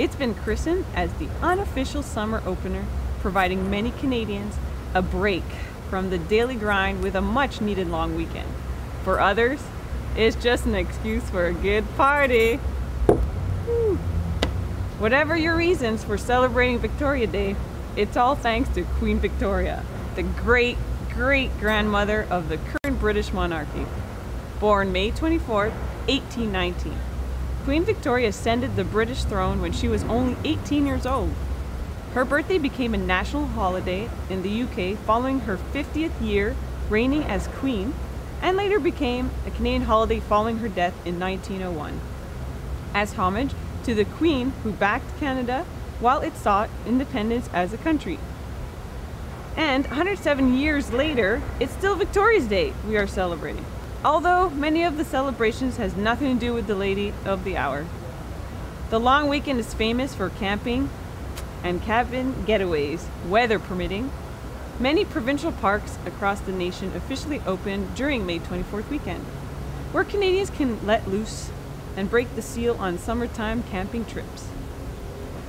It's been christened as the unofficial summer opener, providing many Canadians a break from the daily grind with a much needed long weekend. For others, it's just an excuse for a good party. Woo. Whatever your reasons for celebrating Victoria Day, it's all thanks to Queen Victoria, the great-great-grandmother of the current British monarchy. Born May 24th, 1819. Queen Victoria ascended the British throne when she was only 18 years old. Her birthday became a national holiday in the UK following her 50th year reigning as Queen, and later became a Canadian holiday following her death in 1901. As homage to the Queen who backed Canada while it sought independence as a country. And 107 years later, it's still Victoria's Day we are celebrating. Although many of the celebrations has nothing to do with the lady of the hour. The long weekend is famous for camping and cabin getaways, weather permitting. Many provincial parks across the nation officially open during May 24th weekend, where Canadians can let loose and break the seal on summertime camping trips.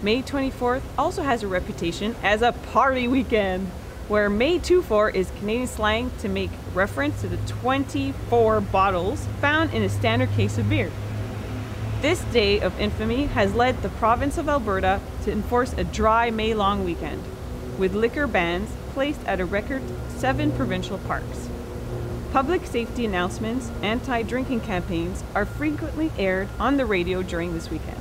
May 24th also has a reputation as a party weekend, where May 24 is Canadian slang to make reference to the 24 bottles found in a standard case of beer. This day of infamy has led the province of Alberta to enforce a dry May long weekend, with liquor bans placed at a record 7 provincial parks. Public safety announcements, anti-drinking campaigns are frequently aired on the radio during this weekend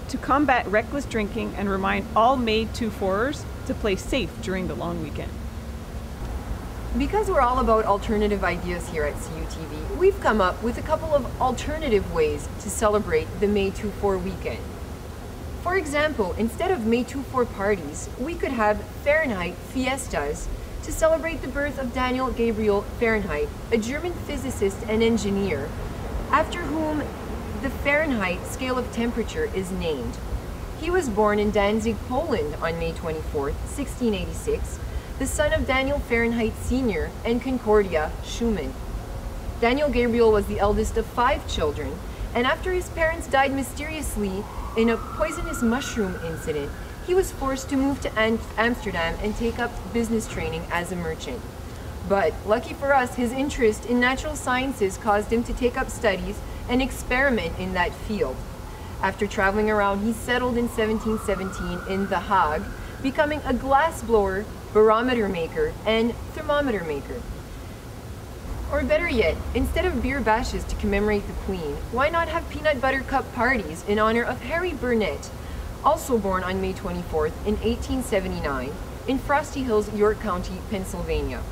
to combat reckless drinking and remind all May 24ers to play safe during the long weekend. Because we're all about alternative ideas here at CUTV, we've come up with a couple of alternative ways to celebrate the May 24 weekend. For example, instead of May 24 parties, we could have Fahrenheit fiestas to celebrate the birth of Daniel Gabriel Fahrenheit, a German physicist and engineer, after whom the Fahrenheit scale of temperature is named. He was born in Danzig, Poland on May 24, 1686, the son of Daniel Fahrenheit Sr. and Concordia Schumann. Daniel Gabriel was the eldest of 5 children, and after his parents died mysteriously in a poisonous mushroom incident, he was forced to move to Amsterdam and take up business training as a merchant. But, lucky for us, his interest in natural sciences caused him to take up studies and experiment in that field. After traveling around, he settled in 1717 in The Hague, becoming a glass blower, barometer maker, and thermometer maker. Or better yet, instead of beer bashes to commemorate the Queen, why not have peanut butter cup parties in honor of Harry Burnett, also born on May 24th in 1879 in Frosty Hills, York County, Pennsylvania.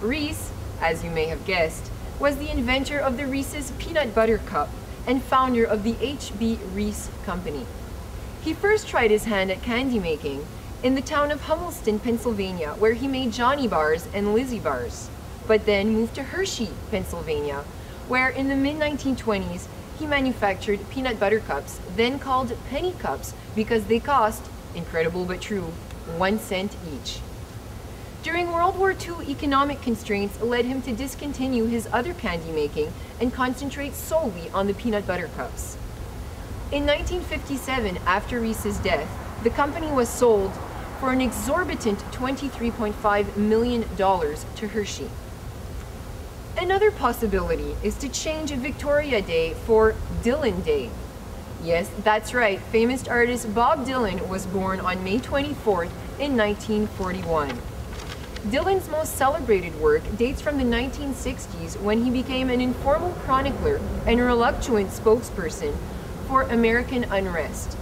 Reese, as you may have guessed, was the inventor of the Reese's Peanut Butter Cup and founder of the H.B. Reese Company. He first tried his hand at candy making in the town of Hummelstown, Pennsylvania, where he made Johnny Bars and Lizzie Bars, but then moved to Hershey, Pennsylvania, where in the mid-1920s he manufactured peanut butter cups, then called penny cups because they cost, incredible but true, 1 cent each. During World War II, economic constraints led him to discontinue his other candy making and concentrate solely on the peanut butter cups. In 1957, after Reese's death, the company was sold for an exorbitant $23.5 million to Hershey. Another possibility is to change Victoria Day for Dylan Day. Yes, that's right, famous artist Bob Dylan was born on May 24th in 1941. Dylan's most celebrated work dates from the 1960s when he became an informal chronicler and reluctant spokesperson for American unrest.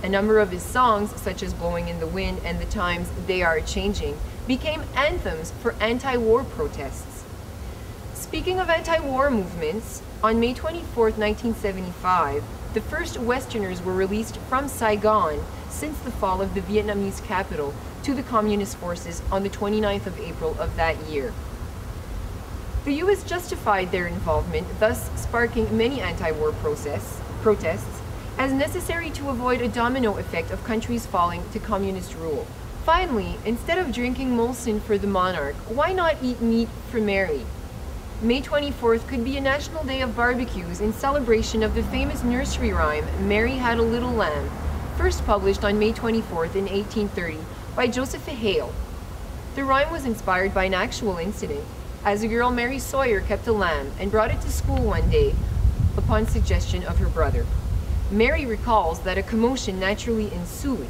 A number of his songs, such as Blowing in the Wind and The Times They Are Changing, became anthems for anti-war protests. Speaking of anti-war movements, on May 24, 1975, the first Westerners were released from Saigon since the fall of the Vietnamese capital to the Communist forces on the 29th of April of that year. The U.S. justified their involvement, thus sparking many anti-war protests, as necessary to avoid a domino effect of countries falling to communist rule. Finally, instead of drinking Molson for the monarch, why not eat meat for Mary? May 24th could be a national day of barbecues in celebration of the famous nursery rhyme, Mary Had a Little Lamb, first published on May 24th in 1830 by Joseph Hale. The rhyme was inspired by an actual incident, as a girl, Mary Sawyer, kept a lamb and brought it to school one day upon suggestion of her brother. Mary recalls that a commotion naturally ensued.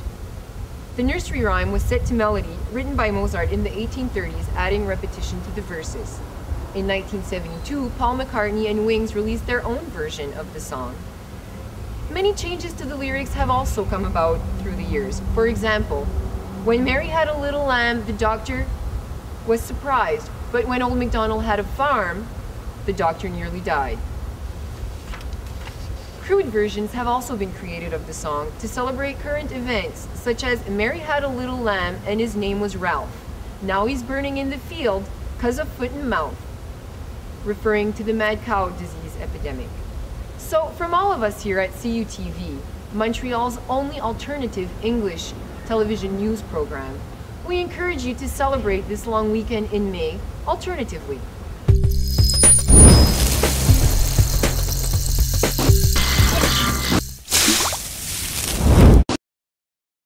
The nursery rhyme was set to melody, written by Mozart in the 1830s, adding repetition to the verses. In 1972, Paul McCartney and Wings released their own version of the song. Many changes to the lyrics have also come about through the years. For example, when Mary had a little lamb, the doctor was surprised, but when Old MacDonald had a farm, the doctor nearly died. Crude versions have also been created of the song to celebrate current events, such as Mary had a little lamb and his name was Ralph. Now he's burning in the field 'cause of foot and mouth, referring to the mad cow disease epidemic. So from all of us here at CUTV, Montreal's only alternative English television news program, we encourage you to celebrate this long weekend in May alternatively.